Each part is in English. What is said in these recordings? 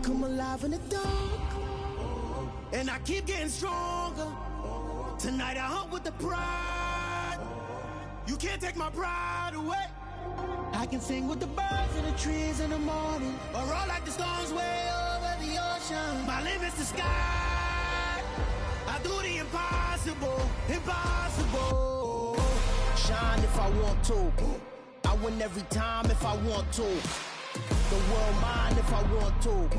come alive in the dark, and I keep getting stronger. Tonight I hunt with the pride. You can't take my pride away. I can sing with the birds and the trees in the morning, or roll like the storms way over the ocean. My limit's the sky. I do the impossible, impossible. Shine if I want to. I win every time if I want to. The world mine if I want to.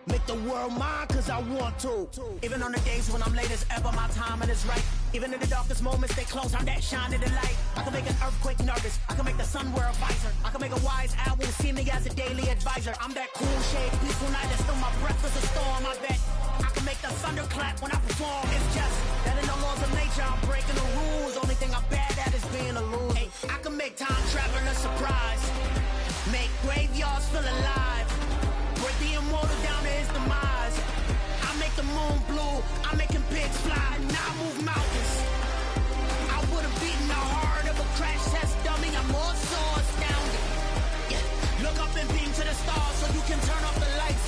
Make the world mine cause I want to. Even on the days when I'm late as ever, my timing is right. Even in the darkest moments, they close, I'm that shining the light. I can make an earthquake nervous, I can make the sun wear a visor. I can make a wise owl see me as a daily advisor. I'm that cool shade, peaceful night that's still my breath is a storm, I bet. I can make the thunder clap when I perform. It's just that in the laws of nature, I'm breaking the rules. Only thing I'm bad at is being a loser. Hey, I can make time travel a surprise. Make graveyards feel alive. Break the immortal down to his demise. I make the moon blue. I'm making pigs fly. Now I move mountains. I would have beaten the heart of a crash test dummy. I'm more so astounded. Yeah. Look up and beam to the stars so you can turn off the lights.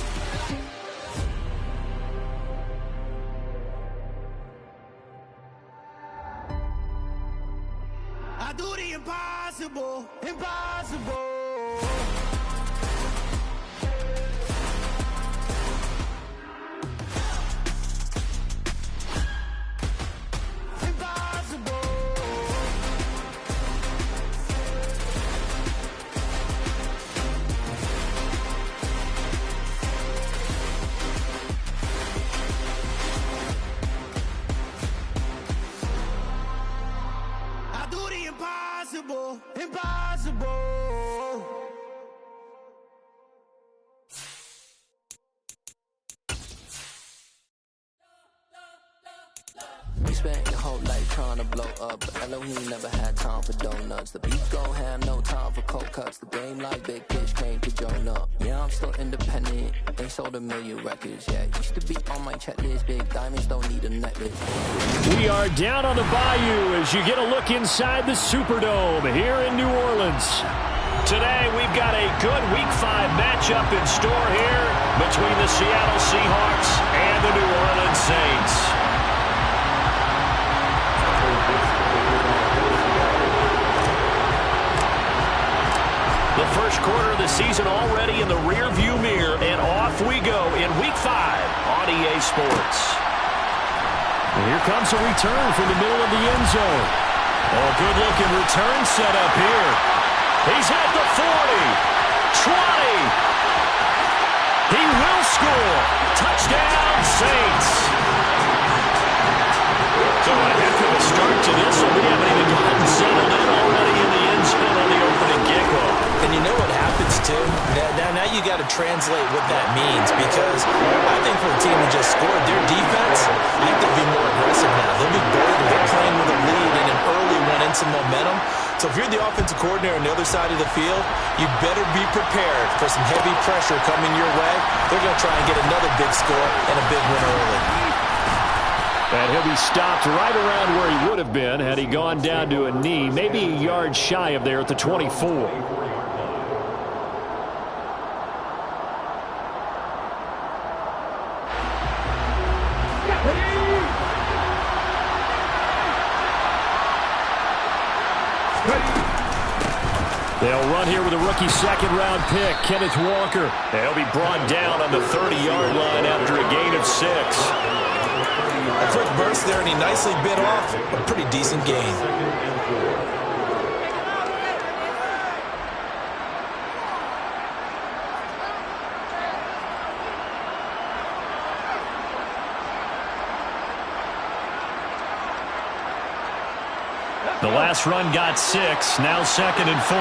I do the impossible, impossible. Impossible, impossible. We spent your whole life trying to blow up, but Elohim never had time for donuts. The beat gon' have no time for cold cuts. The game like Big Fish came to Jonah. Yeah, I'm still independent. Ain't sold a million records yet. Used to be on my checklist. Big diamonds don't need a necklace. We are down on the bayou as you get a look inside the Superdome here in New Orleans. Today we've got a good Week 5 matchup in store here between the Seattle Seahawks and the New Orleans Saints. The first quarter of the season already in the rear-view mirror, and off we go in Week 5 on EA Sports. And here comes a return from the middle of the end zone. Oh, good-looking return set up here. He's at the 40, 20. He will score. Touchdown, Saints. So a heck of a start to this, and we haven't even gotten settled in already in the end zone on the opening kickoff. And you know what happens, too? Now you got to translate what that means, because I think for a team that just scored, their defense, I think they'll be more aggressive now. They'll be bolder. They're playing with a lead and an early one and some momentum. So if you're the offensive coordinator on the other side of the field, you better be prepared for some heavy pressure coming your way. They're going to try and get another big score and a big win early. And he'll be stopped right around where he would have been had he gone down to a knee, maybe a yard shy of there at the 24. They'll run here with a rookie second-round pick, Kenneth Walker. They'll be brought down on the 30-yard line after a gain of 6. A quick burst there, and he nicely bit off a pretty decent gain. The last run got 6, now 2nd and 4.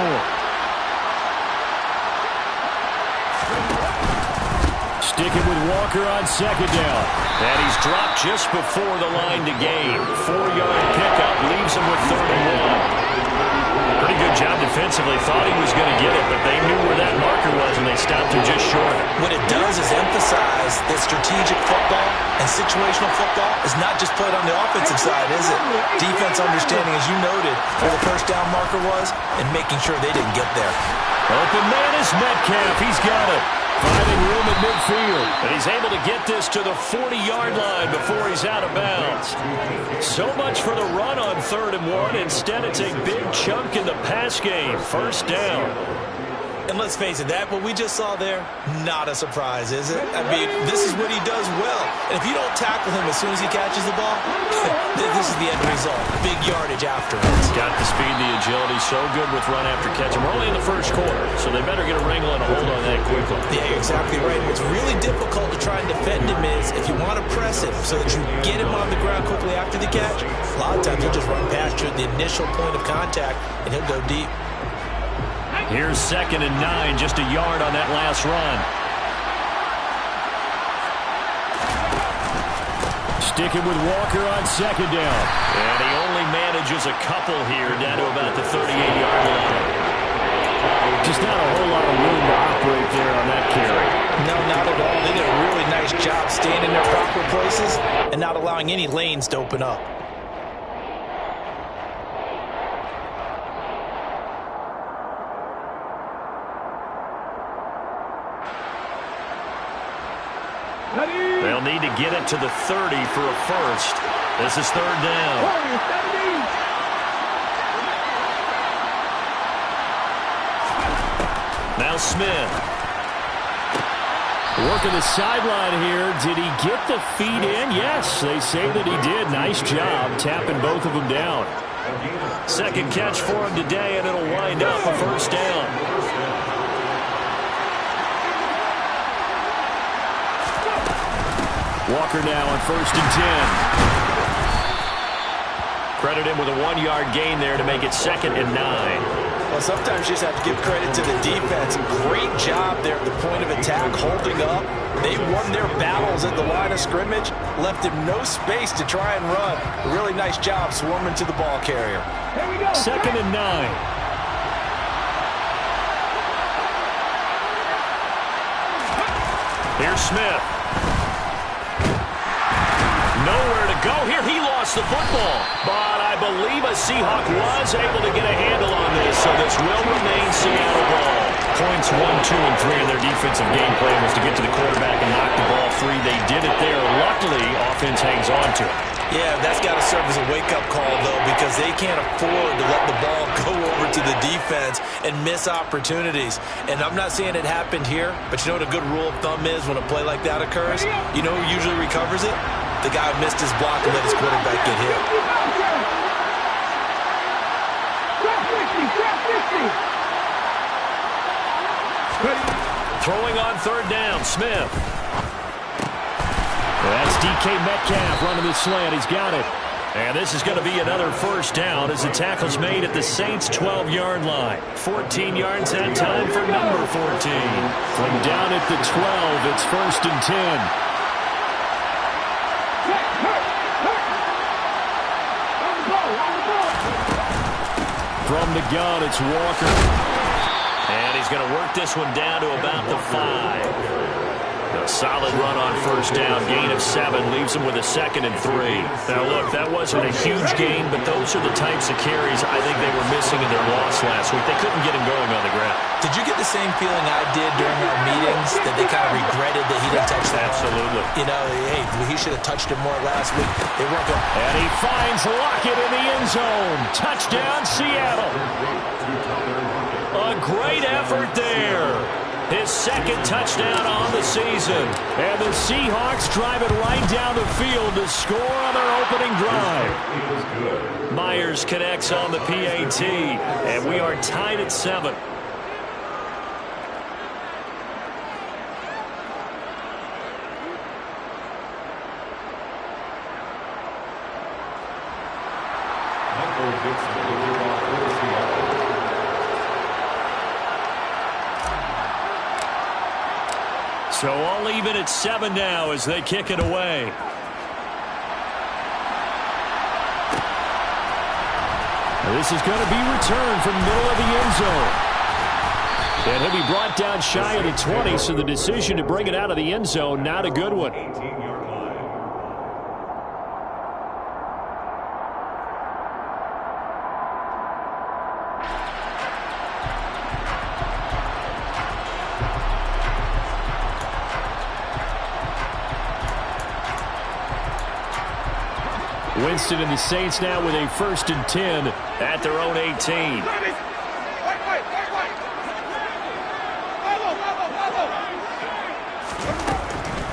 Sticking with Walker on 2nd down. And he's dropped just before the line to gain. 4-yard pickup leaves him with 31. Pretty good job defensively. Thought he was going to get it, but they knew where that marker was, and they stopped him just short. What it does is emphasize that strategic football and situational football is not just played on the offensive side, is it? Defense understanding, as you noted, where the first down marker was and making sure they didn't get there. Open man is Metcalf. He's got it. Finding room at midfield. field. And he's able to get this to the 40-yard line before he's out of bounds. So much for the run on 3rd and 1. Instead, it's a big chunk in the pass game. First down. And let's face it, that what we just saw there, not a surprise, is it? I mean, this is what he does well. And if you don't tackle him as soon as he catches the ball, this is the end result. Big yardage after it. Got the speed, the agility, so good with run after catch. We're only in the first quarter, so they better get a wrangle and a hold on that quickly. Yeah, you're exactly right. What's really difficult to try and defend him is if you want to press him so that you get him on the ground quickly after the catch, a lot of times he'll just run past you at the initial point of contact, and he'll go deep. Here's 2nd and 9, just a yard on that last run. Sticking with Walker on 2nd down. And he only manages a couple here down to about the 38-yard line. Just not a whole lot of room to operate there on that carry. No, not at all. They did a really nice job staying in their proper places and not allowing any lanes to open up. They'll need to get it to the 30 for a first. This is 3rd down. Now Smith. Working the sideline here. Did he get the feet in? Yes, they say that he did. Nice job tapping both of them down. 2nd catch for him today, and it'll wind up a first down. Walker now on 1st and 10. Credit him with a 1-yard gain there to make it 2nd and 9. Well, sometimes you just have to give credit to the defense. Great job there at the point of attack, holding up. They won their battles at the line of scrimmage, left him no space to try and run. A really nice job swarming to the ball carrier. Here we go. 2nd and 9. Here's Smith. Nowhere to go here. He lost the football. But I believe a Seahawk was able to get a handle on this, so this will remain Seattle ball. Points 1, 2, and 3 in their defensive game plan was to get to the quarterback and knock the ball free. They did it there. Luckily, offense hangs on to it. Yeah, that's got to serve as a wake-up call, though, because they can't afford to let the ball go over to the defense and miss opportunities. And I'm not saying it happened here, but you know what a good rule of thumb is when a play like that occurs? You know who usually recovers it? The guy who missed his block and let his quarterback get hit. Throwing on 3rd down, Smith. That's DK Metcalf running the slant. He's got it. And this is going to be another first down as the tackle's made at the Saints' 12-yard line. 14 yards that time for number 14. From down at the 12, it's 1st and 10. From the gun, it's Walker. And he's going to work this one down to about the 5. A solid run on 1st down, gain of 7, leaves him with a 2nd and 3. Now, look, that wasn't a huge gain, but those are the types of carries I think they were missing in their loss last week. They couldn't get him going on the ground. Did you get the same feeling I did during our meetings, that they kind of regretted that he didn't touch that? Absolutely. You know, hey, he should have touched it more last week. They weren't going. And he finds Lockett in the end zone. Touchdown, Seattle. A great effort there. His 2nd touchdown on the season. And the Seahawks drive it right down the field to score on their opening drive. Myers connects on the PAT. And we are tied at 7. So all even at 7 now as they kick it away. This is going to be returned from middle of the end zone. And he'll be brought down shy of the 20, so the decision to bring it out of the end zone, not a good one. Winston and the Saints now with a 1st and 10 at their own 18.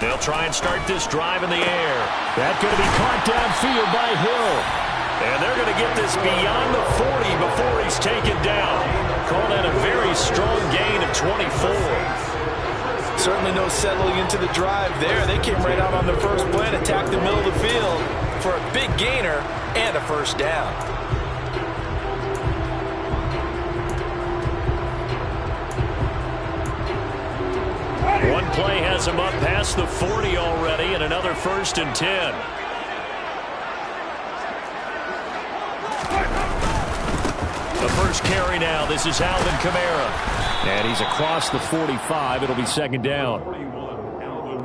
They'll try and start this drive in the air. That's going to be caught downfield by Hill. And they're going to get this beyond the 40 before he's taken down. Call that a very strong gain of 24. Certainly no settling into the drive there. They came right out on the first play and attacked the middle of the field for a big gainer and a 1st down. One play has him up past the 40 already, and another 1st and 10. The first carry now. This is Alvin Kamara. And he's across the 45. It'll be 2nd down.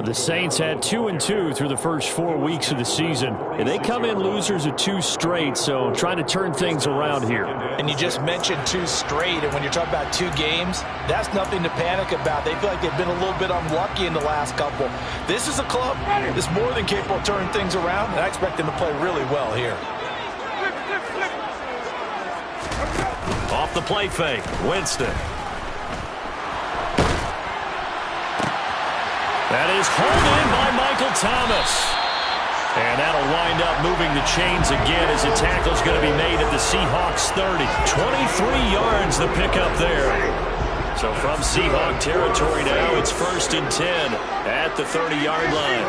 The Saints had 2-2 through the first 4 weeks of the season. And they come in losers of 2 straight, so trying to turn things around here. And you just mentioned 2 straight, and when you're talking about 2 games, that's nothing to panic about. They feel like they've been a little bit unlucky in the last couple. This is a club that's more than capable of turning things around, and I expect them to play really well here. Off the play fake, Winston. That is hauled in by Michael Thomas. And that'll wind up moving the chains again as a tackle's going to be made at the Seahawks 30. 23 yards the pickup there. So from Seahawk territory now, it's 1st and 10 at the 30-yard line.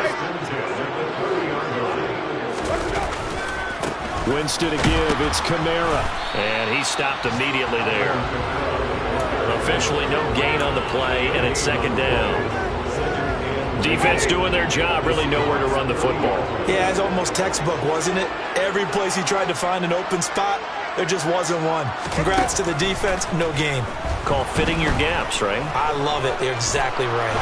Winston to give, it's Kamara. And he stopped immediately there. Officially no gain on the play, and it's 2nd down. Defense doing their job, really nowhere to run the football. Yeah, it's almost textbook, wasn't it? Every place he tried to find an open spot, there just wasn't one. Congrats to the defense, no gain. Call fitting your gaps, right? I love it. You're exactly right.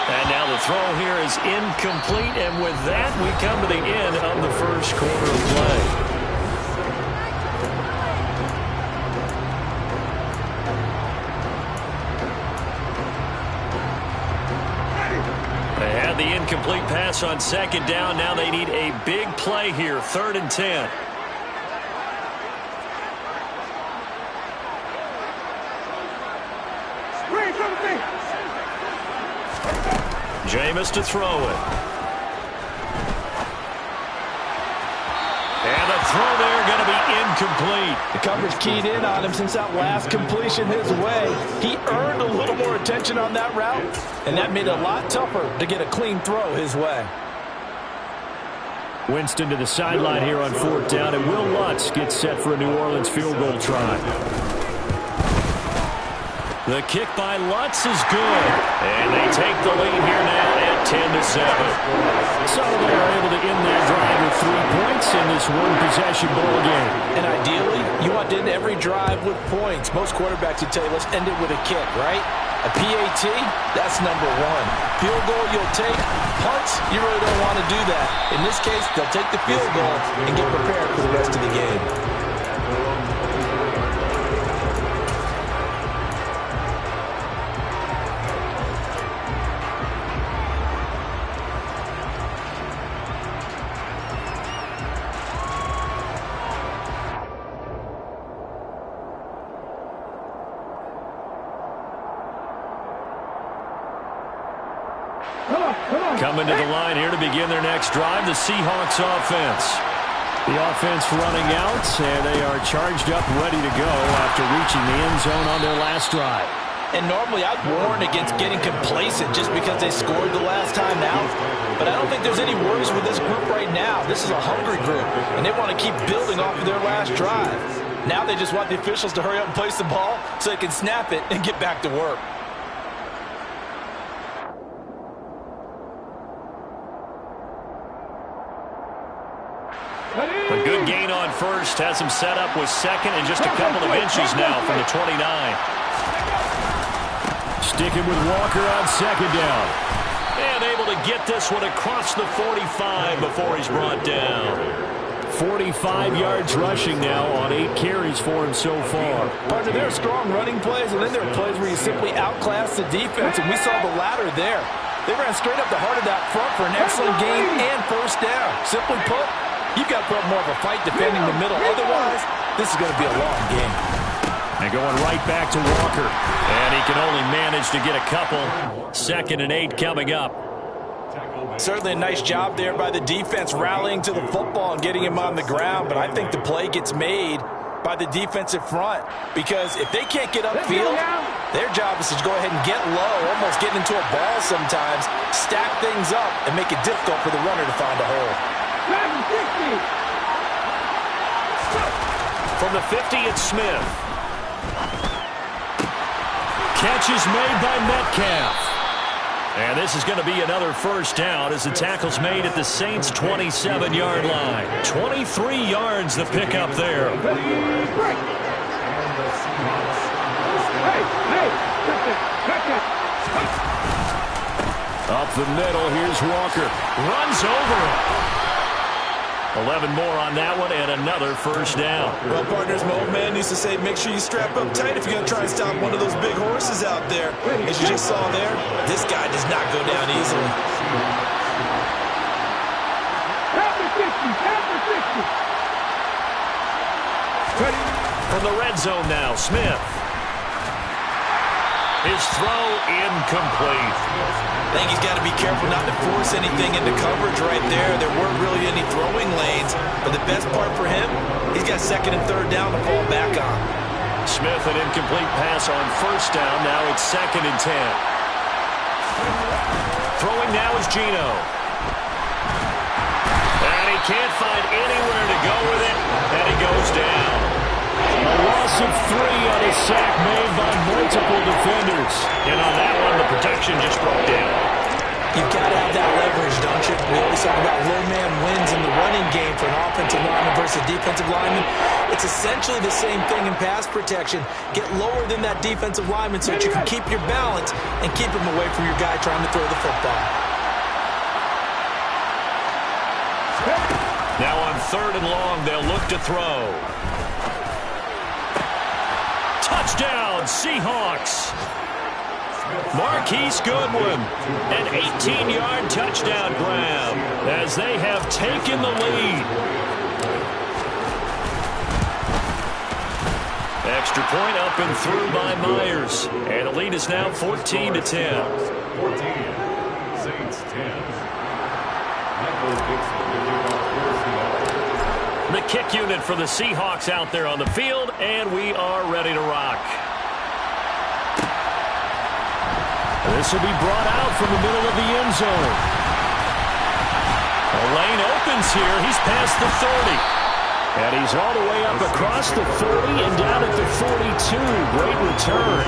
And now the throw here is incomplete, and with that, we come to the end of the first quarter of play. The incomplete pass on 2nd down. Now they need a big play here. 3rd and 10. Jameis to throw it. And the throw there going to be incomplete. The coverage keyed in on him since that last completion his way. He earned a little more attention on that route, and that made it a lot tougher to get a clean throw his way. Winston to the sideline here on 4th down, and Will Lutz gets set for a New Orleans field goal try. The kick by Lutz is good. And they take the lead here now at 10-7. So they are able to end that drive with 3 points in this one-possession ball game. And ideally, you want to end every drive with points. Most quarterbacks would tell you, let's end it with a kick, right? A PAT, that's number 1. Field goal you'll take. Punts, you really don't want to do that. In this case, they'll take the field goal and get prepared for the rest of the game. Coming to the line here to begin their next drive, the Seahawks offense. The offense running out, and they are charged up, ready to go after reaching the end zone on their last drive. And normally I'd warn against getting complacent just because they scored the last time out. But I don't think there's any worries with this group right now. This is a hungry group, and they want to keep building off of their last drive. Now they just want the officials to hurry up and place the ball so they can snap it and get back to work. A good gain on first has him set up with second and just a couple of inches now from the 29. Sticking with Walker on second down. And able to get this one across the 45 before he's brought down. 45 yards rushing now on 8 carries for him so far. Partner, there are strong running plays, and then there are plays where you simply outclass the defense, and we saw the latter there. They ran straight up the heart of that front for an excellent gain and first down. Simply put, you've got to put more of a fight defending the middle. Otherwise, this is going to be a long game. And going right back to Walker. And he can only manage to get a couple. 2nd and 8 coming up. Certainly a nice job there by the defense rallying to the football and getting him on the ground. But I think the play gets made by the defensive front. Because if they can't get upfield, their job is to go ahead and get low, almost get into a ball sometimes, stack things up, and make it difficult for the runner to find a hole. From the 50, it's Smith. Catch is made by Metcalf. And this is going to be another first down as the tackle's made at the Saints' 27-yard line. 23 yards the pickup there. Up the middle, here's Walker. Runs over him. 11 more on that one, and another first down. Well, partners, my old man used to say, make sure you strap up tight if you're going to try and stop one of those big horses out there. As you just saw there, this guy does not go down easily. From the red zone now, Smith. His throw incomplete. I think he's got to be careful not to force anything into coverage right there. There weren't really any throwing lanes. But the best part for him, he's got 2nd and 3rd down to fall back on. Smith, an incomplete pass on first down. Now it's 2nd and 10. Throwing now is Geno. And he can't find anywhere to go with it. And he goes down. A loss of 3 on a sack made by multiple defenders. And on that one, the protection just broke down. You've got to have that leverage, don't you? We always talk about low man wins in the running game for an offensive lineman versus defensive lineman. It's essentially the same thing in pass protection. Get lower than that defensive lineman so that you can keep your balance and keep him away from your guy trying to throw the football. Now on 3rd and long, they'll look to throw. Touchdown, Seahawks. Marquise Goodwin, an 18-yard touchdown grab as they have taken the lead. Extra point up and through by Myers. And the lead is now 14-10. 14, Saints 10. The kick unit for the Seahawks out there on the field, and we are ready to rock. This will be brought out from the middle of the end zone. The lane opens here. He's past the 30. And he's all the way up across the 40 and down at the 42. Great return.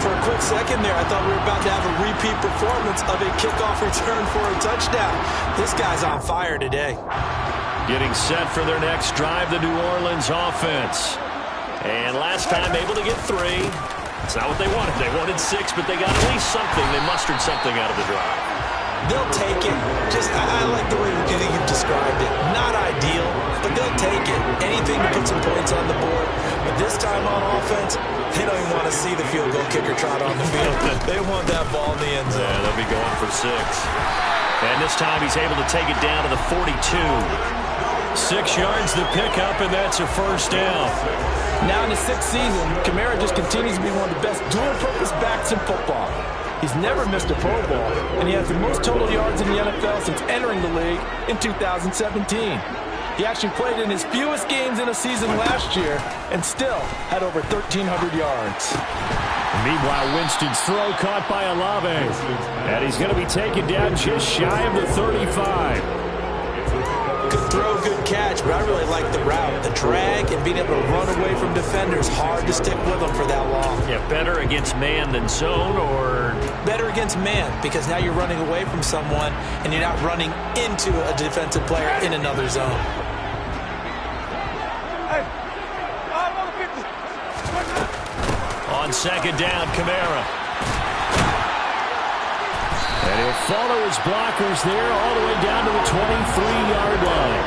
For a quick second there, I thought we were about to have a repeat performance of a kickoff return for a touchdown. This guy's on fire today. Getting set for their next drive, the New Orleans offense. And last time able to get 3. It's not what they wanted. They wanted 6, but they got at least something. They mustered something out of the drive. They'll take it. I like the way you've described it. Not ideal, but they'll take it. Anything to put some points on the board. But this time on offense, they don't even want to see the field goal kicker trot on the field. They want that ball in the end zone. Yeah, they'll be going for 6. And this time he's able to take it down to the 42. 6 yards the pickup, and that's a first down. Now in the 6th season, Kamara just continues to be one of the best dual-purpose backs in football. He's never missed a Pro Bowl, and he has the most total yards in the NFL since entering the league in 2017. He actually played in his fewest games in a season last year and still had over 1,300 yards. Meanwhile, Winston's throw caught by Olave. And he's going to be taken down just shy of the 35. Good throw, good catch, but I really like the route. The drag and being able to run away from defenders, hard to stick with them for that long. Yeah, better against man than zone, or? Better against man, because now you're running away from someone and you're not running into a defensive player in another zone. On 2nd down, Kamara. And he'll follow his blockers there all the way down to the 23-yard line.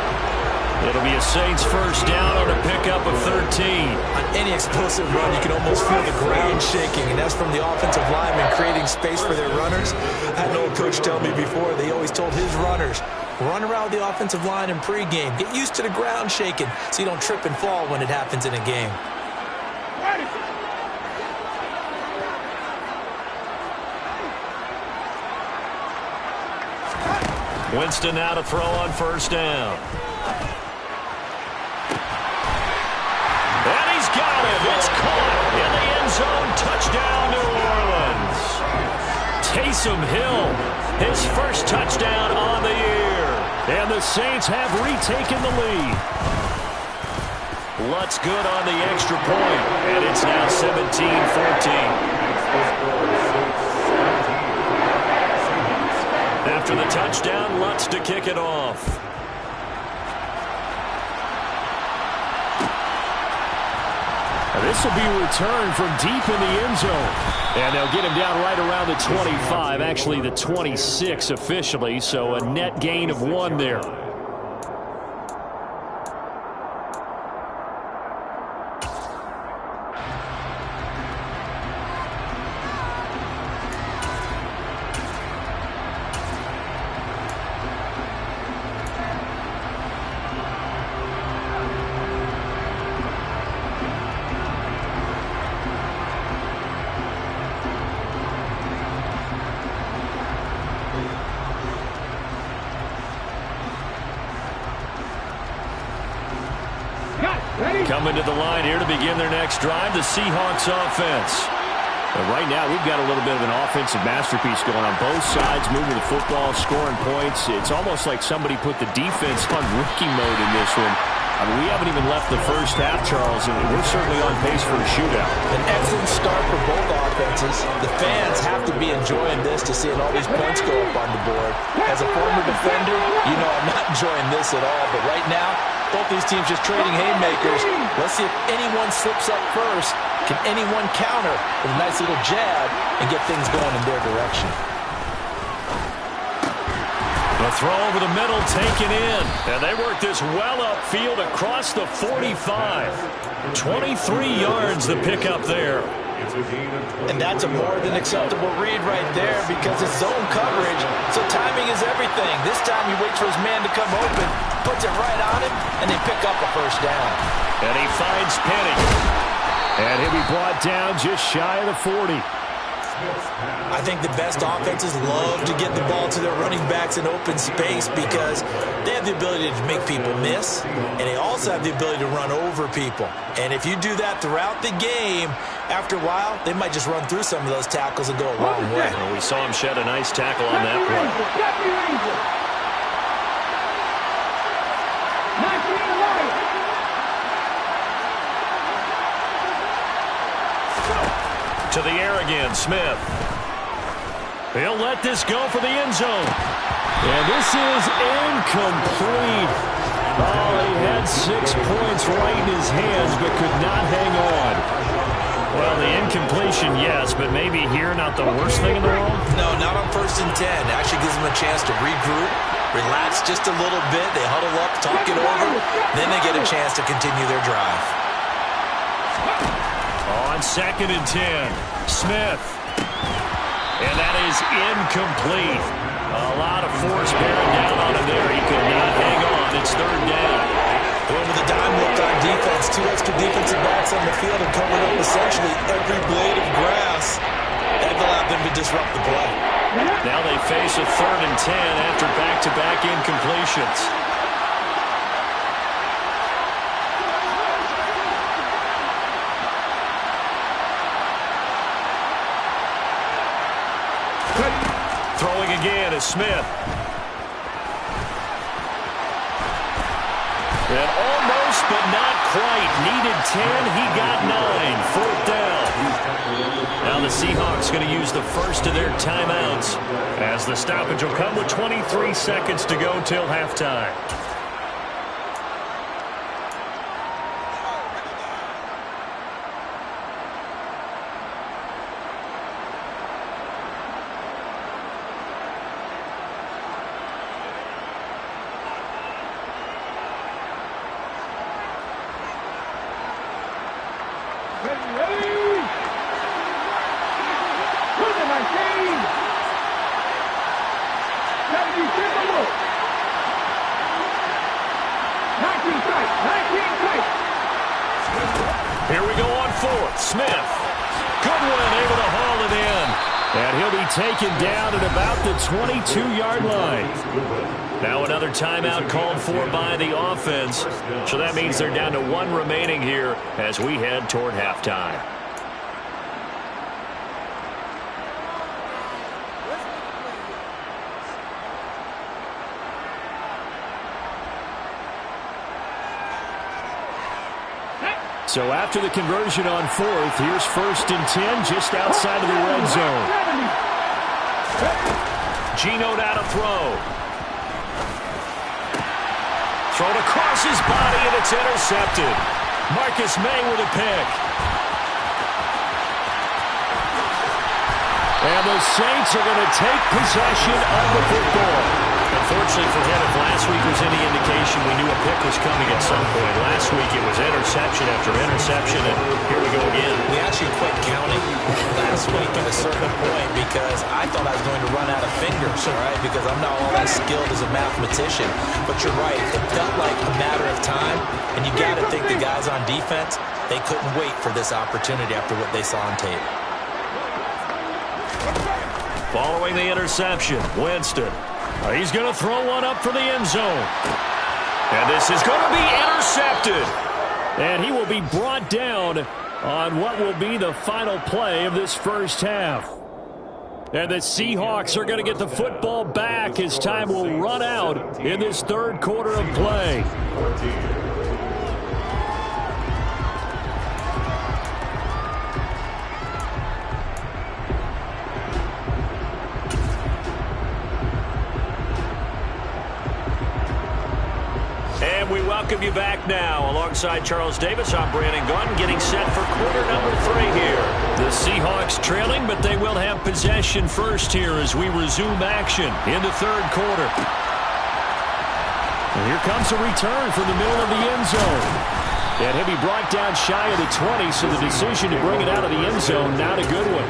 It'll be a Saints first down on a pickup of 13. On any explosive run, you can almost feel the ground shaking, and that's from the offensive linemen creating space for their runners. I had an old coach tell me before, they always told his runners, run around the offensive line in pregame. Get used to the ground shaking so you don't trip and fall when it happens in a game. Winston now to throw on first down. And he's got it. It's caught in the end zone. Touchdown, New Orleans. Taysom Hill, his first touchdown on the year. And the Saints have retaken the lead. Lutz good on the extra point. And it's now 17-14. After the touchdown, Lutz to kick it off. This will be returned from deep in the end zone. And they'll get him down right around the 25, actually the 26 officially, so a net gain of 1 there. Coming to the line here to begin their next drive, the Seahawks offense. And right now, we've got a little bit of an offensive masterpiece going on both sides, moving the football, scoring points. It's almost like somebody put the defense on rookie mode in this one. I mean, we haven't even left the first half, Charles, and we're certainly on pace for a shootout. An excellent start for both offenses. The fans have to be enjoying this to seeing all these points go up on the board. As a former defender, you know I'm not enjoying this at all. But right now, both these teams just trading haymakers. Let's see if anyone slips up first. Can anyone counter with a nice little jab and get things going in their direction? The throw over the middle, taken in. And they work this well upfield across the 45. 23 yards the pickup there. And that's a more than acceptable read right there because it's zone coverage, so timing is everything. This time he waits for his man to come open, puts it right on him, and they pick up a first down. And he finds Penny. And he'll be brought down just shy of the 40. I think the best offenses love to get the ball to their running backs in open space because they have the ability to make people miss, and they also have the ability to run over people. And if you do that throughout the game, after a while, they might just run through some of those tackles and go a long way. Well, we saw him shed a nice tackle on that play. To the air again, Smith. He'll let this go for the end zone. And this is incomplete. Oh, he had 6 points right in his hands, but could not hang on. Well, the incompletion, yes, but maybe here not the worst thing in the world? No, not on 1st and 10. Actually gives them a chance to regroup, relax just a little bit. They huddle up, talk it over. Then they get a chance to continue their drive. On 2nd and 10, Smith. And that is incomplete. A lot of force bearing down on him there. He could not hang on. It's 3rd down. Going with a dime look on defense. 2 extra defensive backs on the field and covering up essentially every blade of grass. That will allow them to disrupt the play. Now they face a 3rd and 10 after back-to-back incompletions. Throwing again is Smith. And almost, but not quite. Needed 10, he got 9. 4th down. Now the Seahawks going to use the first of their timeouts as the stoppage will come with 23 seconds to go till halftime. Here we go on fourth. Smith. Good one, able to haul it in. And he'll be taken down at about the 22-yard line. Now another timeout called for by the offense. So that means they're down to one remaining here as we head toward halftime. So after the conversion on fourth, here's 1st and 10 just outside of the red zone. Geno now to throw. Thrown across his body, and it's intercepted. Marcus May with a pick. And the Saints are going to take possession of the football. Unfortunately for him, if last week was any indication, we knew a pick was coming at some point. Last week it was interception after interception, and here we go again. We actually quit counting last week at a certain point because I thought I was going to run out of fingers, all right, because I'm not all that skilled as a mathematician. But you're right, it felt like a matter of time, and you got to think the guys on defense, they couldn't wait for this opportunity after what they saw on tape. Following the interception, Winston. He's going to throw one up for the end zone. And this is going to be intercepted. And he will be brought down on what will be the final play of this first half. And the Seahawks are going to get the football back as time will run out in this third quarter of play. And we welcome you back now. Alongside Charles Davis, I'm Brandon Gunn, getting set for quarter number 3 here. The Seahawks trailing, but they will have possession first here as we resume action in the third quarter. And here comes a return from the middle of the end zone. And he'll be brought down shy of the 20, so the decision to bring it out of the end zone, not a good one.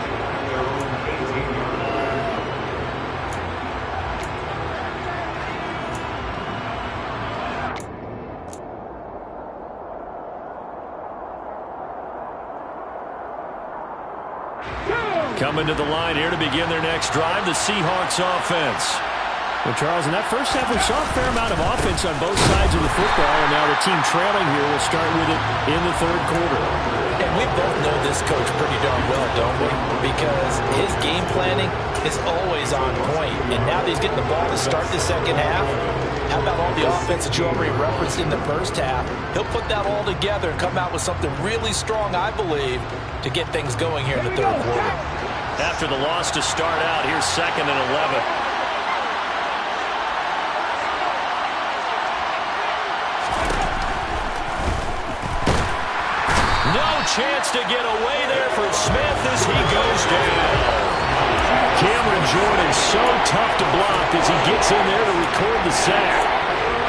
Coming to the line here to begin their next drive, the Seahawks offense. Well, Charles, in that first half, we saw a fair amount of offense on both sides of the football, and now the team trailing here will start with it in the third quarter. And we both know this coach pretty darn well, don't we? Because his game planning is always on point, and now that he's getting the ball to start the second half, how about all the offense that you already referenced in the first half? He'll put that all together and come out with something really strong, I believe, to get things going here in the third quarter. After the loss to start out, here's 2nd and 11. No chance to get away there for Smith as he goes down. Cameron Jordan so tough to block as he gets in there to record the sack.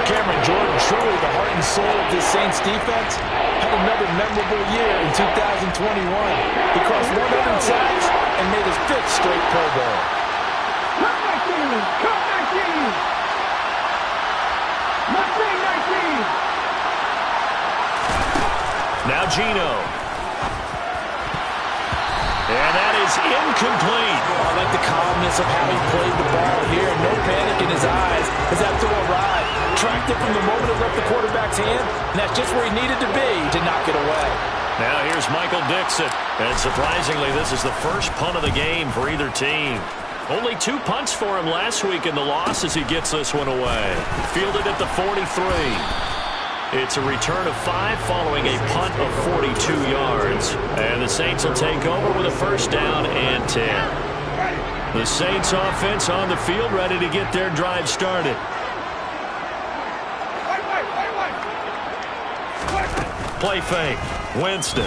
Cameron Jordan, truly the heart and soul of this Saints defense, had another memorable year in 2021. He crossed 100 sacks and made his 5th straight Pro Bowl. Now Geno. And that is incomplete. I like the calmness of how he played the ball here. No panic in his eyes as that throw arrived. Tracked it from the moment it left the quarterback's hand, and that's just where he needed to be to knock it away. Now here's Michael Dixon. And surprisingly, this is the first punt of the game for either team. Only 2 punts for him last week in the loss as he gets this one away. Fielded at the 43. It's a return of 5 following a punt of 42 yards. And the Saints will take over with a first down and 10. The Saints offense on the field ready to get their drive started. Play fake. Winston.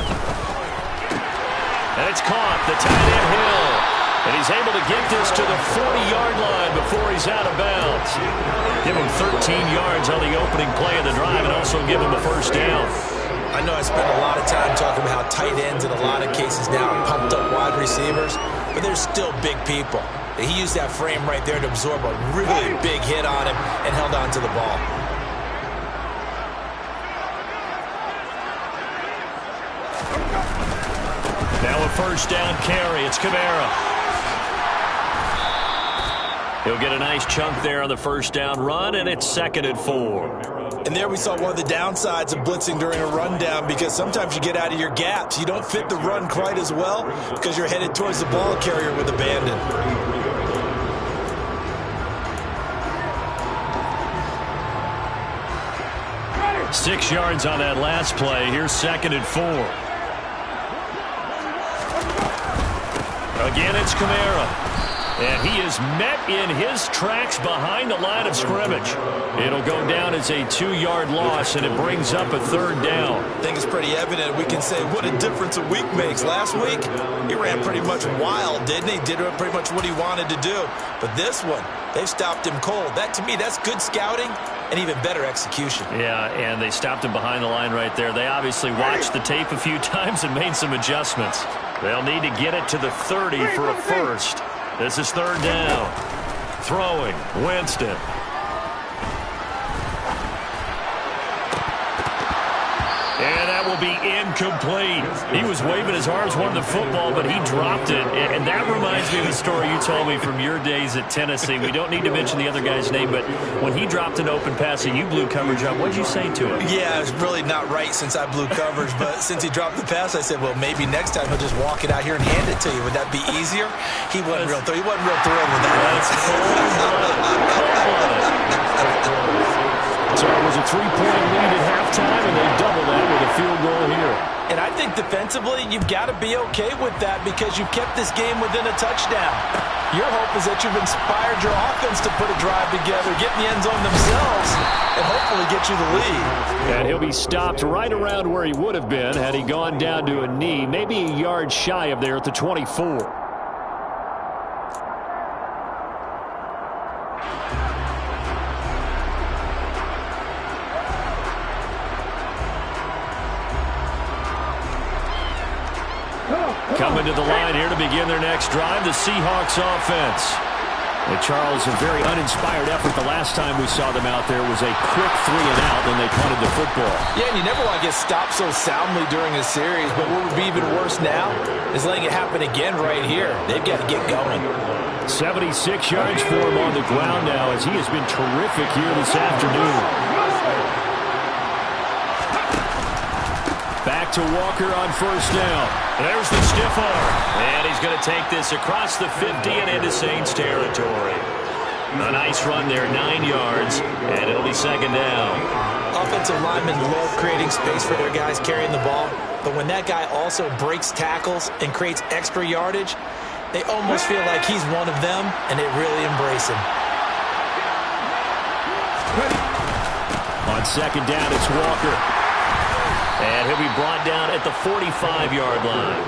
And it's caught. The tight end Hill. And he's able to get this to the 40-yard line before he's out of bounds. Give him 13 yards on the opening play of the drive and also give him a first down. I know I spend a lot of time talking about how tight ends in a lot of cases now are pumped up wide receivers, but they're still big people. He used that frame right there to absorb a really big hit on him and held on to the ball. Now a first down carry. It's Kamara. He'll get a nice chunk there on the first down run, and it's 2nd and 4. And there we saw one of the downsides of blitzing during a rundown, because sometimes you get out of your gaps. You don't fit the run quite as well because you're headed towards the ball carrier with abandon. 6 yards on that last play. Here's 2nd and 4. Again, it's Kamara. And he is met in his tracks behind the line of scrimmage. It'll go down as a 2-yard loss, and it brings up a 3rd down. I think it's pretty evident. We can say what a difference a week makes. Last week, he ran pretty much wild, didn't he? Did pretty much what he wanted to do. But this one, they've stopped him cold. That, to me, that's good scouting and even better execution. Yeah, and they stopped him behind the line right there. They obviously watched the tape a few times and made some adjustments. They'll need to get it to the 30 for a first. This is 3rd down. Throwing, Winston. And that will be incomplete. He was waving his arms, wanting the football, but he dropped it. And that reminds me of the story you told me from your days at Tennessee. We don't need to mention the other guy's name, but when he dropped an open pass and you blew coverage up, what did you say to him? Yeah, it's really not right since I blew coverage, but since he dropped the pass, I said, well, maybe next time he'll just walk it out here and hand it to you. Would that be easier? He wasn't real thrilled with that. That's cold-blooded. So it was a 3-point lead at halftime, and they double that with a field goal here. And I think defensively, you've got to be okay with that because you've kept this game within a touchdown. Your hope is that you've inspired your offense to put a drive together, get in the end zone themselves, and hopefully get you the lead. And he'll be stopped right around where he would have been had he gone down to a knee, maybe a yard shy of there at the 24. Coming to the line here to begin their next drive, the Seahawks offense. And Charles, a very uninspired effort the last time we saw them out there was a quick 3-and-out, then they punted the football. Yeah, and you never want to get stopped so soundly during a series, but what would be even worse now is letting it happen again right here. They've got to get going. 76 yards for him on the ground now as he has been terrific here this afternoon. Back to Walker on first down. There's the stiff arm. And he's going to take this across the 50 and into Saints territory. A nice run there, 9 yards, and it'll be 2nd down. Offensive linemen love creating space for their guys carrying the ball, but when that guy also breaks tackles and creates extra yardage, they almost feel like he's one of them, and they really embrace him. On 2nd down, it's Walker. And he'll be brought down at the 45-yard line.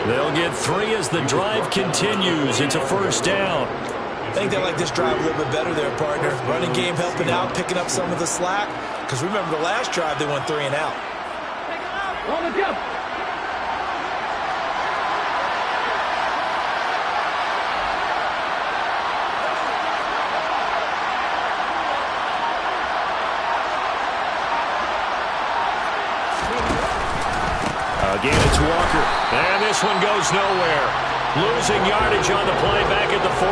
They'll get 3 as the drive continues. It's a first down. I think they like this drive a little bit better there, partner. Running game helping out, picking up some of the slack. Because remember the last drive, they went 3-and-out. Again, it's Walker. And this one goes nowhere. Losing yardage on the play back at the 46.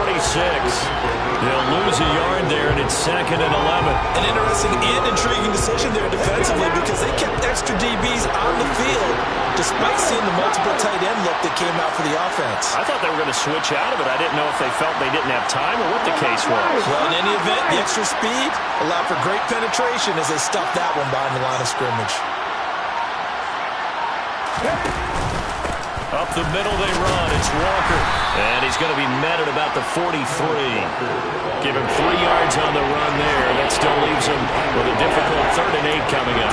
They'll lose a yard there, and it's 2nd and 11. An interesting and intriguing decision there defensively because they kept extra DBs on the field despite seeing the multiple tight end look that came out for the offense. I thought they were going to switch out of it. I didn't know if they felt they didn't have time or what the case was. Well, in any event, the extra speed allowed for great penetration as they stuffed that one behind the line of scrimmage. Up the middle they run. It's Walker. And he's going to be met at about the 43. Give him 3 yards on the run there. That still leaves him with a difficult 3rd and 8 coming up.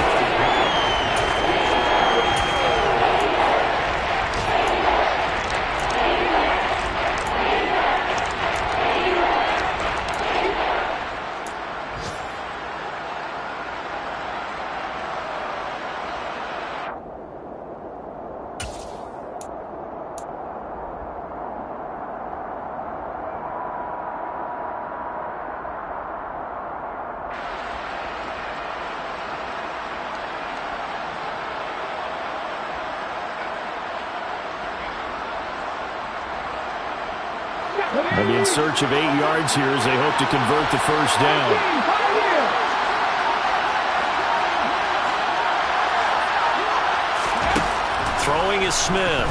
They'll be in search of 8 yards here as they hope to convert the first down. Throwing is Smith.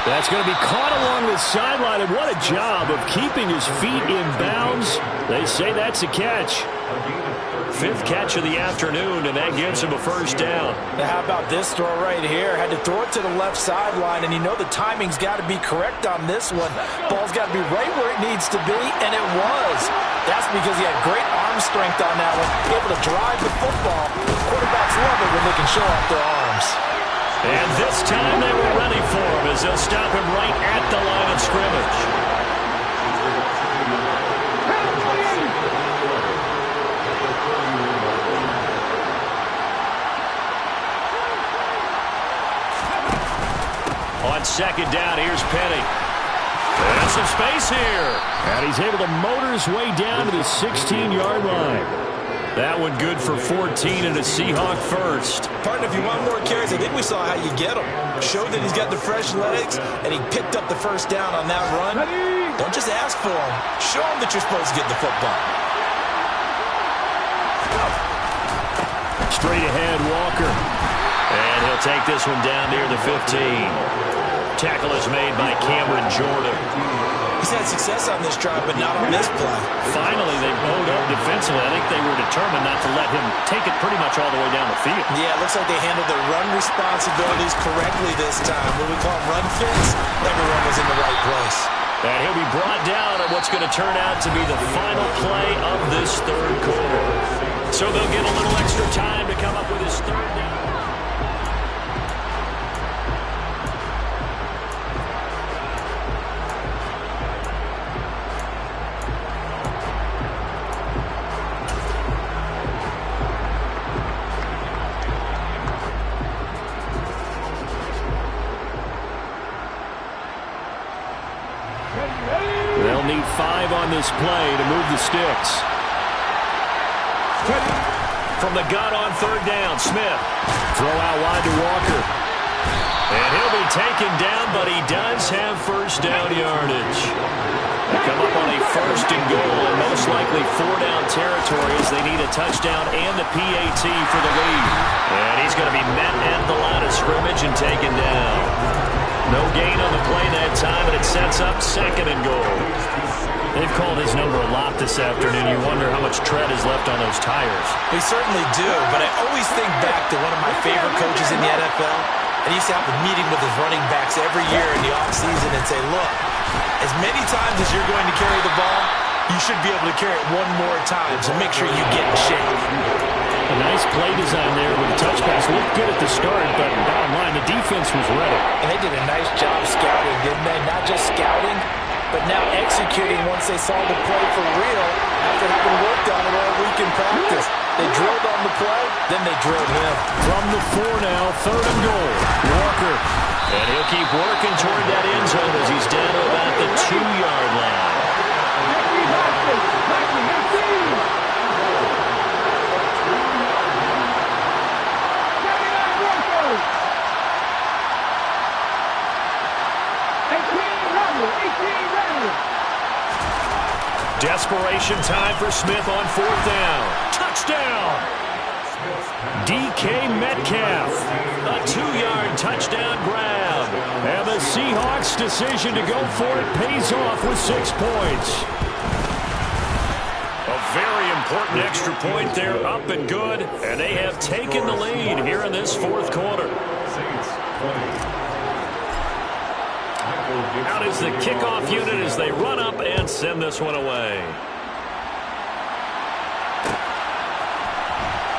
That's going to be caught along the sideline, and what a job of keeping his feet in bounds. They say that's a catch. 5th catch of the afternoon, and that gives him a first down. Now how about this throw right here? Had to throw it to the left sideline, and you know the timing's got to be correct on this one. Ball's got to be right where it needs to be, and it was. That's because he had great arm strength on that one, able to drive the football. Quarterbacks love it when they can show off their arms. And this time they were ready for him as they'll stop him right at the line of scrimmage. On second down, here's Penny. There's some space here. And he's able to motor his way down to the 16-yard line. That one good for 14 and a Seahawk first. Partner, if you want more carries, I think we saw how you get them. Showed that he's got the fresh legs, and he picked up the first down on that run. Don't just ask for him. Show him that you're supposed to get the football. Straight ahead, Walker. And he'll take this one down near the 15. Tackle is made by Cameron Jordan. He's had success on this drive, but not on this play. Finally, they bowed up defensively. I think they were determined not to let him take it pretty much all the way down the field. Yeah, it looks like they handled their run responsibilities correctly this time. What we call run fits, everyone was in the right place. And he'll be brought down at what's going to turn out to be the final play of this third quarter. So they'll get a little extra time to come up with his third down. They'll need 5 on this play to move the sticks. From the gun on third down, Smith. Throw out wide to Walker. And he'll be taken down, but he does have first down yardage. They come up on a first and goal, and most likely 4-down territory as they need a touchdown and a PAT for the lead. And he's going to be met at the line of scrimmage and taken down. No gain on the play that time, and it sets up second and goal. They've called his number a lot this afternoon. You wonder how much tread is left on those tires. They certainly do, but I always think back to one of my favorite coaches in the NFL. And he used to have a meeting with his running backs every year in the offseason and say, look, as many times as you're going to carry the ball, you should be able to carry it one more time, so make sure you get in shape. A nice play design there with the touch pass. Looked good at the start, but bottom line, the defense was ready. And they did a nice job scouting, didn't they? Not just scouting, but now executing once they saw the play for real after having worked on it all week in practice. They drilled on the play, then they drilled him. From the 4 now, third and goal. Walker. And he'll keep working toward that end zone as he's down to about the 2-yard line. Desperation time for Smith on 4th down. Touchdown! DK Metcalf. A 2-yard touchdown grab. And the Seahawks' decision to go for it pays off with 6 points. A very important extra point there, up and good. And they have taken the lead here in this 4th quarter. Out is the kickoff unit as they run up and send this one away.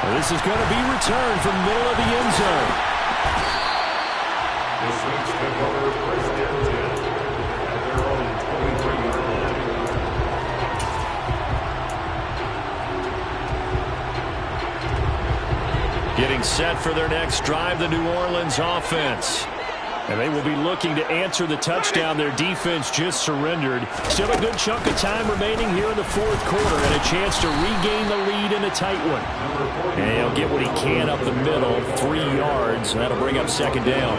Well, this is going to be returned from the middle of the end zone. Getting set for their next drive, the New Orleans offense. And they will be looking to answer the touchdown their defense just surrendered. Still a good chunk of time remaining here in the 4th quarter and a chance to regain the lead in a tight one. And he'll get what he can up the middle, 3 yards, and that'll bring up second down.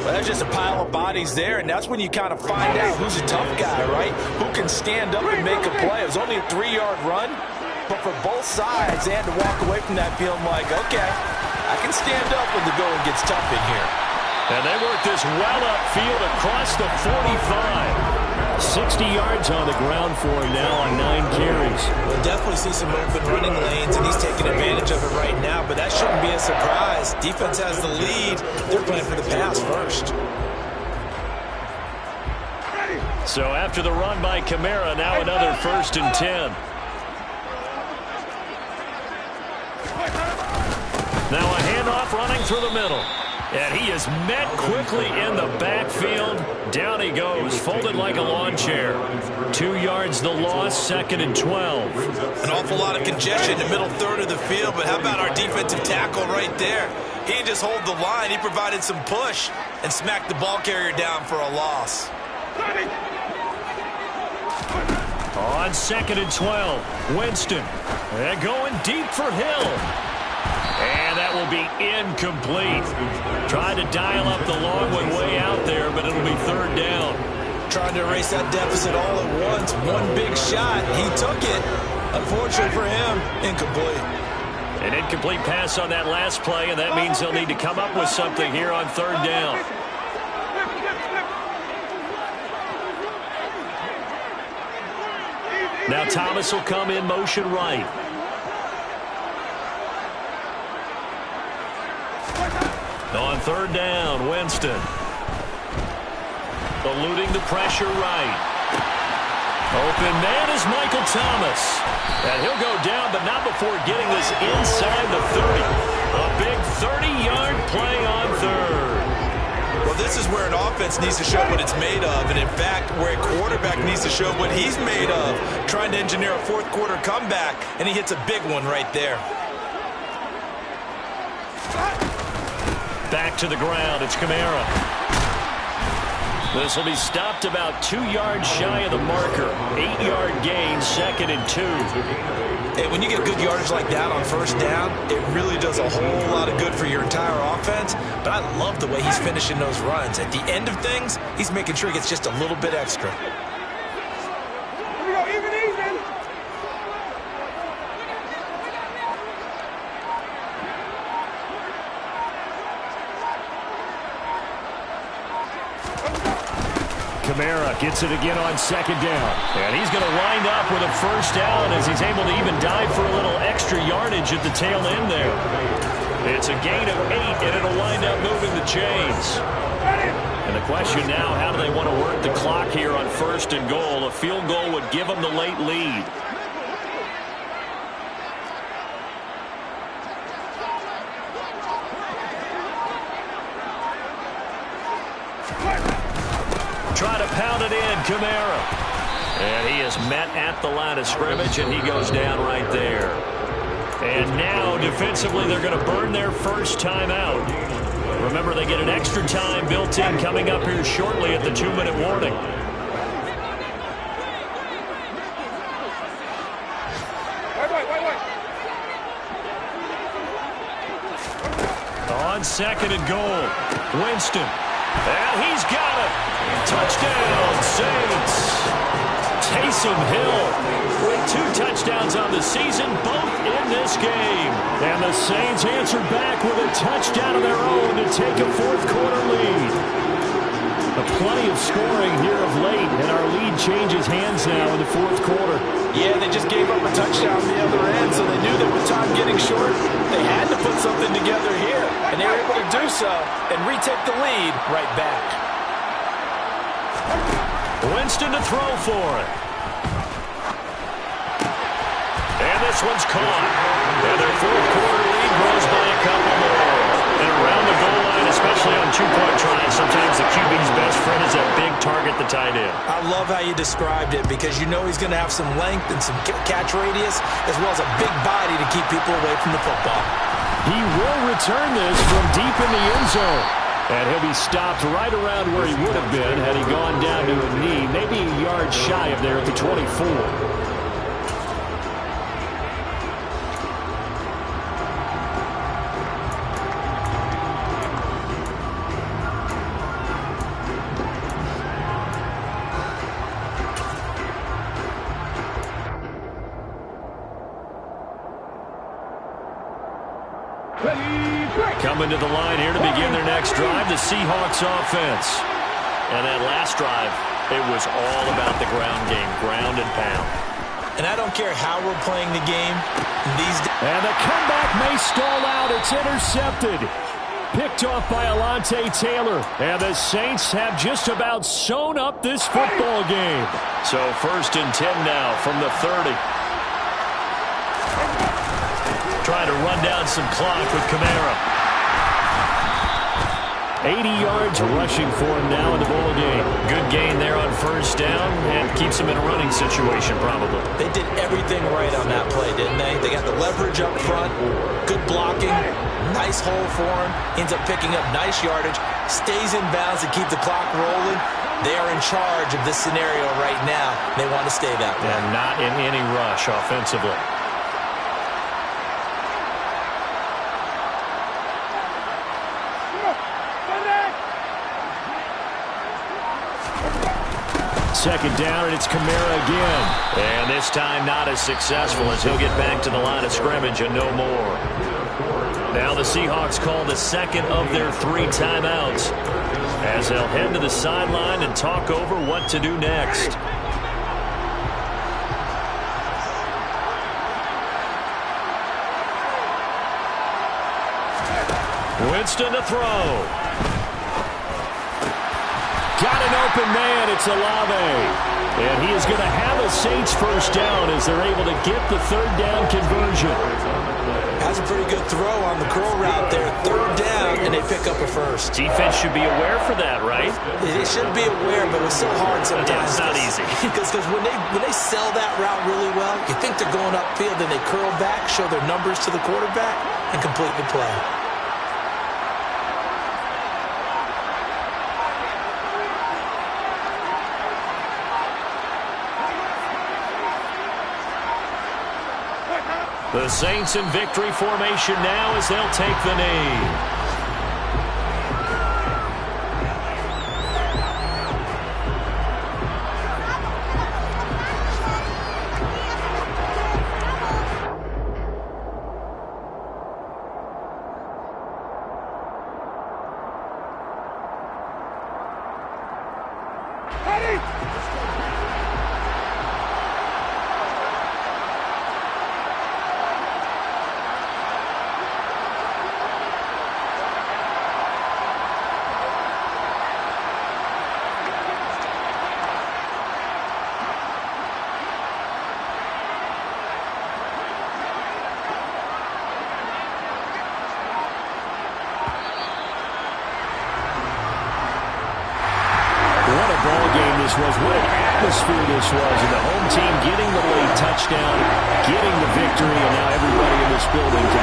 Well, there's just a pile of bodies there, and that's when you kind of find out who's a tough guy, right? Who can stand up and make a play. It was only a 3-yard run, but for both sides, they had to walk away from that feeling like, okay, I can stand up when the going gets tough in here. And they work this well upfield across the 45. 60 yards on the ground for him now on 9 carries. We'll definitely see some open running lanes, and he's taking advantage of it right now, but that shouldn't be a surprise. Defense has the lead. They're playing for the pass first. So after the run by Kamara, now another 1st and 10. Now a handoff running through the middle. And he is met quickly in the backfield. Down he goes, folded like a lawn chair. 2 yards the loss, 2nd and 12. An awful lot of congestion in the middle third of the field, but how about our defensive tackle right there? He didn't just hold the line, he provided some push and smacked the ball carrier down for a loss. On 2nd and 12, Winston. And going deep for Hill. And that will be incomplete. Tried to dial up the long one way out there, but it'll be 3rd down. Trying to erase that deficit all at once. One big shot. He took it. Unfortunately for him, incomplete. An incomplete pass on that last play, and that means they'll need to come up with something here on 3rd down. Now Thomas will come in motion right. On 3rd down, Winston. Eluding the pressure right. Open man is Michael Thomas. And he'll go down, but not before getting this inside the 30. A big 30-yard play on 3rd. Well, this is where an offense needs to show what it's made of. And, in fact, where a quarterback needs to show what he's made of. Trying to engineer a 4th-quarter comeback, and he hits a big one right there. Back to the ground, it's Kamara. This will be stopped about 2 yards shy of the marker. 8-yard gain, 2nd and 2. Hey, when you get good yardage like that on 1st down, it really does a whole lot of good for your entire offense. But I love the way he's finishing those runs. At the end of things, he's making sure he gets just a little bit extra. Kamara gets it again on 2nd down. And he's going to wind up with a 1st down as he's able to even dive for a little extra yardage at the tail end there. It's a gain of 8, and it'll wind up moving the chains. And the question now, how do they want to work the clock here on 1st and goal? A field goal would give them the late lead. Try to pound it in, Kamara. And he is met at the line of scrimmage, and he goes down right there. And now, defensively, they're going to burn their 1st time out. Remember, they get an extra time built in coming up here shortly at the 2-minute warning. On 2nd and goal, Winston. And he's got it. Touchdown, Saints. Taysom Hill with 2 touchdowns on the season, both in this game. And the Saints answer back with a touchdown of their own to take a 4th-quarter lead. Plenty of scoring here of late, and our lead changes hands now in the 4th quarter. Yeah, they just gave up a touchdown on the other end, so they knew that with time getting short, they had to put something together here. And they were able to do so and retake the lead right back. Winston to throw for it. And this one's caught. And their 4th-quarter lead grows by a couple more. And around the goal line, especially on 2-point tries, sometimes the QB's best friend is a big target, the tight end. I love how you described it because you know he's going to have some length and some catch radius as well as a big body to keep people away from the football. He will return this from deep in the end zone. And he'll be stopped right around where he would have been had he gone down to a knee, maybe a yard shy of there at the 24. Coming to the line here to begin their next drive, the Seahawks offense. And that last drive, it was all about the ground game, ground and pound. And I don't care how we're playing the game these days. And the comeback may stall out. It's intercepted. Picked off by Alontae Taylor. And the Saints have just about sewn up this football game. So 1st and 10 now from the 30. Trying to run down some clock with Kamara. 80 yards rushing for him now in the ball game. Good gain there on 1st down and keeps him in a running situation probably. They did everything right on that play, didn't they? They got the leverage up front, good blocking, nice hole for him, ends up picking up nice yardage, stays in bounds to keep the clock rolling. They are in charge of this scenario right now. They want to stay that way. And not in any rush offensively. Second down, and it's Kamara again. And this time not as successful as he'll get back to the line of scrimmage and no more. Now the Seahawks call the second of their 3 timeouts as they'll head to the sideline and talk over what to do next. Winston to throw. Got an open man. It's Olave. And he is going to have a Saints 1st down as they're able to get the 3rd down conversion. Has a pretty good throw on the curl route there. 3rd down, and they pick up a 1st. Defense should be aware for that, right? They should be aware, but it's so hard sometimes. Yeah, it's not easy. Because when they sell that route really well, you think they're going upfield, then they curl back, show their numbers to the quarterback, and complete the play. The Saints in victory formation now as they'll take the knee. Was what an atmosphere this was, and the home team getting the late touchdown, getting the victory, and now everybody in this building can